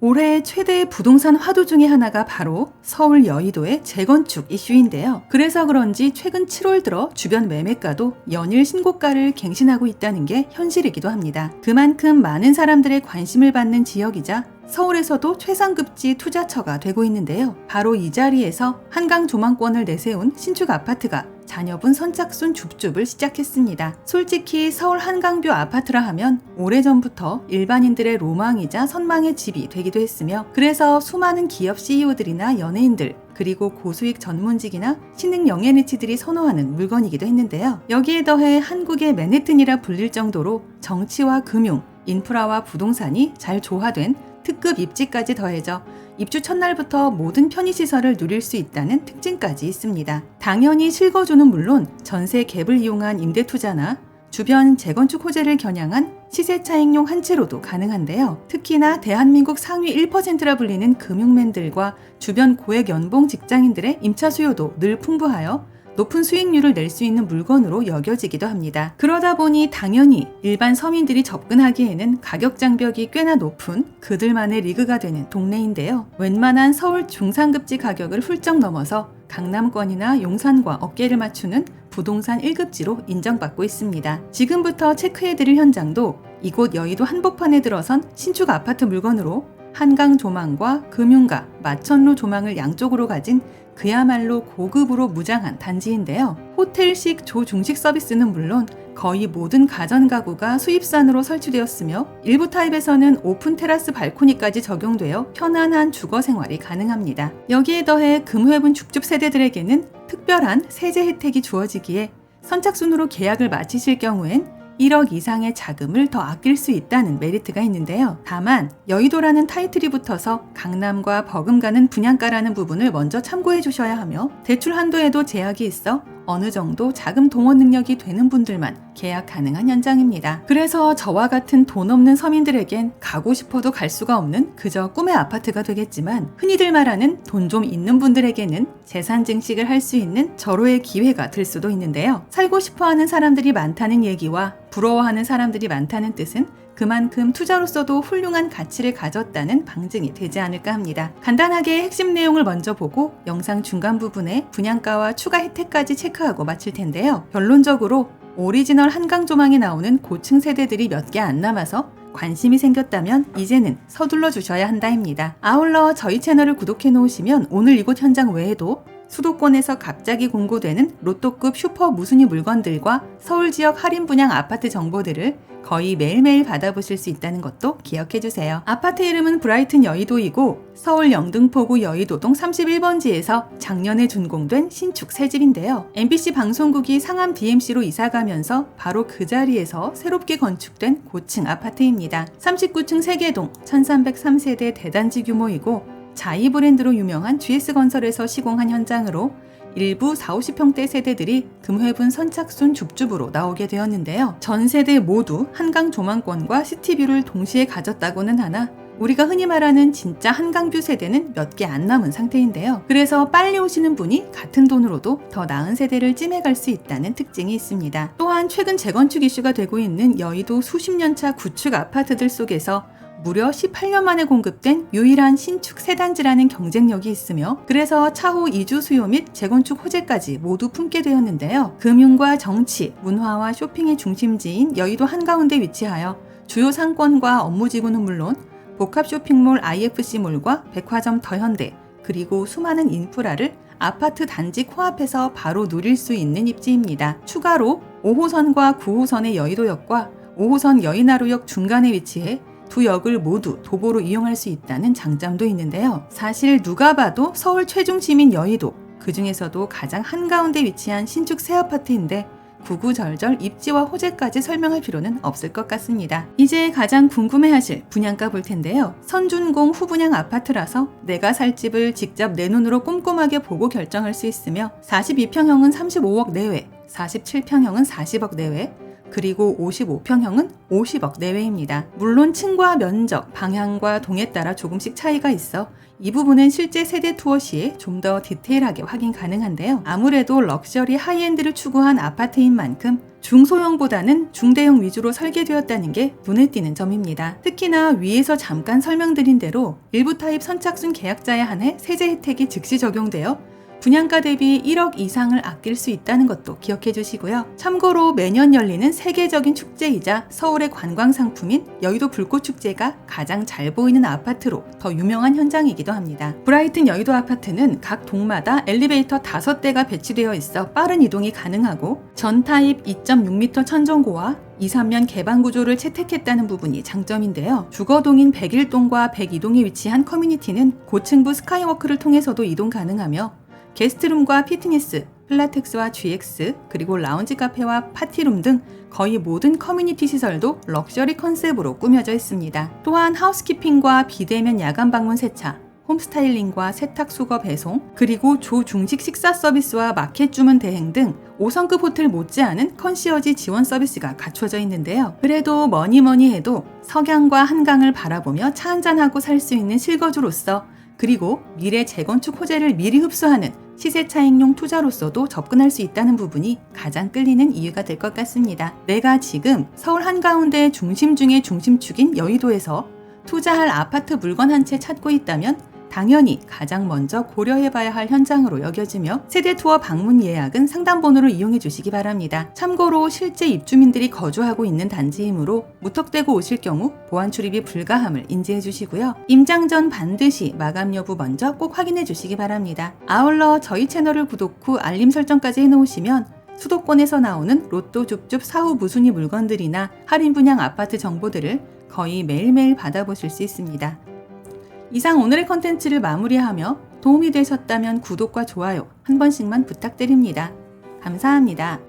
올해 최대 부동산 화두 중에 하나가 바로 서울 여의도의 재건축 이슈인데요. 그래서 그런지 최근 7월 들어 주변 매매가도 연일 신고가를 갱신하고 있다는 게 현실이기도 합니다. 그만큼 많은 사람들의 관심을 받는 지역이자 서울에서도 최상급지 투자처가 되고 있는데요. 바로 이 자리에서 한강 조망권을 내세운 신축 아파트가 자녀분 선착순 줍줍을 시작했습니다. 솔직히 서울 한강뷰 아파트라 하면 오래전부터 일반인들의 로망이자 선망의 집이 되기도 했으며, 그래서 수많은 기업 CEO들이나 연예인들, 그리고 고수익 전문직이나 신흥 영예리치들이 선호하는 물건이기도 했는데요. 여기에 더해 한국의 맨해튼이라 불릴 정도로 정치와 금융, 인프라와 부동산이 잘 조화된 특급 입지까지 더해져 입주 첫날부터 모든 편의시설을 누릴 수 있다는 특징까지 있습니다. 당연히 실거주는 물론 전세 갭을 이용한 임대투자나 주변 재건축 호재를 겨냥한 시세 차익용 한 채로도 가능한데요. 특히나 대한민국 상위 1%라 불리는 금융맨들과 주변 고액 연봉 직장인들의 임차 수요도 늘 풍부하여 높은 수익률을 낼 수 있는 물건으로 여겨지기도 합니다. 그러다 보니 당연히 일반 서민들이 접근하기에는 가격 장벽이 꽤나 높은 그들만의 리그가 되는 동네인데요. 웬만한 서울 중상급지 가격을 훌쩍 넘어서 강남권이나 용산과 어깨를 맞추는 부동산 1급지로 인정받고 있습니다. 지금부터 체크해드릴 현장도 이곳 여의도 한복판에 들어선 신축 아파트 물건으로 한강 조망과 금융가, 마천루 조망을 양쪽으로 가진 그야말로 고급으로 무장한 단지인데요. 호텔식 조중식 서비스는 물론 거의 모든 가전 가구가 수입산으로 설치되었으며 일부 타입에서는 오픈 테라스 발코니까지 적용되어 편안한 주거 생활이 가능합니다. 여기에 더해 금회분 줍줍 세대들에게는 특별한 세제 혜택이 주어지기에 선착순으로 계약을 마치실 경우엔 1억 이상의 자금을 더 아낄 수 있다는 메리트가 있는데요. 다만 여의도라는 타이틀이 붙어서 강남과 버금가는 분양가라는 부분을 먼저 참고해 주셔야 하며, 대출 한도에도 제약이 있어 어느 정도 자금 동원 능력이 되는 분들만 계약 가능한 현장입니다. 그래서 저와 같은 돈 없는 서민들에겐 가고 싶어도 갈 수가 없는 그저 꿈의 아파트가 되겠지만, 흔히들 말하는 돈 좀 있는 분들에게는 재산 증식을 할 수 있는 절호의 기회가 될 수도 있는데요. 살고 싶어하는 사람들이 많다는 얘기와 부러워하는 사람들이 많다는 뜻은 그만큼 투자로서도 훌륭한 가치를 가졌다는 방증이 되지 않을까 합니다. 간단하게 핵심 내용을 먼저 보고 영상 중간 부분에 분양가와 추가 혜택까지 체크하고 마칠 텐데요. 결론적으로 오리지널 한강 조망에 나오는 고층 세대들이 몇 개 안 남아서 관심이 생겼다면 이제는 서둘러 주셔야 한다입니다. 아울러 저희 채널을 구독해 놓으시면 오늘 이곳 현장 외에도 수도권에서 갑자기 공고되는 로또급 슈퍼 무순위 물건들과 서울 지역 할인 분양 아파트 정보들을 거의 매일매일 받아보실 수 있다는 것도 기억해주세요. 아파트 이름은 브라이튼 여의도이고 서울 영등포구 여의도동 31번지에서 작년에 준공된 신축 새집인데요. MBC 방송국이 상암 DMC로 이사가면서 바로 그 자리에서 새롭게 건축된 고층 아파트입니다. 39층 3개동 1303세대 대단지 규모이고 자이 브랜드로 유명한 GS건설에서 시공한 현장으로 일부 40~50평대 세대들이 금회분 선착순 줍줍으로 나오게 되었는데요. 전 세대 모두 한강 조망권과 시티뷰를 동시에 가졌다고는 하나 우리가 흔히 말하는 진짜 한강뷰 세대는 몇 개 안 남은 상태인데요. 그래서 빨리 오시는 분이 같은 돈으로도 더 나은 세대를 찜해갈 수 있다는 특징이 있습니다. 또한 최근 재건축 이슈가 되고 있는 여의도 수십 년차 구축 아파트들 속에서 무려 18년 만에 공급된 유일한 신축 새 단지라는 경쟁력이 있으며, 그래서 차후 이주 수요 및 재건축 호재까지 모두 품게 되었는데요. 금융과 정치, 문화와 쇼핑의 중심지인 여의도 한가운데 위치하여 주요 상권과 업무지구는 물론 복합 쇼핑몰 IFC몰과 백화점 더현대, 그리고 수많은 인프라를 아파트 단지 코앞에서 바로 누릴 수 있는 입지입니다. 추가로 5호선과 9호선의 여의도역과 5호선 여의나루역 중간에 위치해 두 역을 모두 도보로 이용할 수 있다는 장점도 있는데요. 사실 누가 봐도 서울 최중심인 여의도, 그 중에서도 가장 한가운데 위치한 신축 새 아파트인데 구구절절 입지와 호재까지 설명할 필요는 없을 것 같습니다. 이제 가장 궁금해하실 분양가 볼 텐데요. 선준공 후분양 아파트라서 내가 살 집을 직접 내 눈으로 꼼꼼하게 보고 결정할 수 있으며 42평형은 35억 내외, 47평형은 40억 내외, 그리고 55평형은 50억 내외입니다. 물론 층과 면적, 방향과 동에 따라 조금씩 차이가 있어 이 부분은 실제 세대 투어 시에 좀 더 디테일하게 확인 가능한데요. 아무래도 럭셔리 하이엔드를 추구한 아파트인 만큼 중소형보다는 중대형 위주로 설계되었다는 게 눈에 띄는 점입니다. 특히나 위에서 잠깐 설명드린 대로 일부 타입 선착순 계약자에 한해 세제 혜택이 즉시 적용되어 분양가 대비 1억 이상을 아낄 수 있다는 것도 기억해 주시고요. 참고로 매년 열리는 세계적인 축제이자 서울의 관광 상품인 여의도 불꽃축제가 가장 잘 보이는 아파트로 더 유명한 현장이기도 합니다. 브라이튼 여의도 아파트는 각 동마다 엘리베이터 5대가 배치되어 있어 빠른 이동이 가능하고 전 타입 2.6m 천정고와 2, 3면 개방 구조를 채택했다는 부분이 장점인데요. 주거동인 101동과 102동에 위치한 커뮤니티는 고층부 스카이워크를 통해서도 이동 가능하며 게스트룸과 피트니스, 필라테스와 GX, 그리고 라운지 카페와 파티룸 등 거의 모든 커뮤니티 시설도 럭셔리 컨셉으로 꾸며져 있습니다. 또한 하우스키핑과 비대면 야간 방문 세차, 홈스타일링과 세탁 수거 배송, 그리고 조중식 식사 서비스와 마켓 주문 대행 등 5성급 호텔 못지않은 컨시어지 지원 서비스가 갖춰져 있는데요. 그래도 뭐니 해도 석양과 한강을 바라보며 차 한잔하고 살 수 있는 실거주로서, 그리고 미래 재건축 호재를 미리 흡수하는 시세 차익용 투자로서도 접근할 수 있다는 부분이 가장 끌리는 이유가 될 것 같습니다. 내가 지금 서울 한가운데 중심 중의 중심축인 여의도에서 투자할 아파트 물건 한 채 찾고 있다면 당연히 가장 먼저 고려해봐야 할 현장으로 여겨지며 세대투어 방문 예약은 상담번호를 이용해 주시기 바랍니다. 참고로 실제 입주민들이 거주하고 있는 단지이므로 무턱대고 오실 경우 보안 출입이 불가함을 인지해 주시고요. 임장 전 반드시 마감 여부 먼저 꼭 확인해 주시기 바랍니다. 아울러 저희 채널을 구독 후 알림 설정까지 해놓으시면 수도권에서 나오는 로또 줍줍 사후 무순위 물건들이나 할인 분양 아파트 정보들을 거의 매일매일 받아보실 수 있습니다. 이상 오늘의 컨텐츠를 마무리하며 도움이 되셨다면 구독과 좋아요 한 번씩만 부탁드립니다. 감사합니다.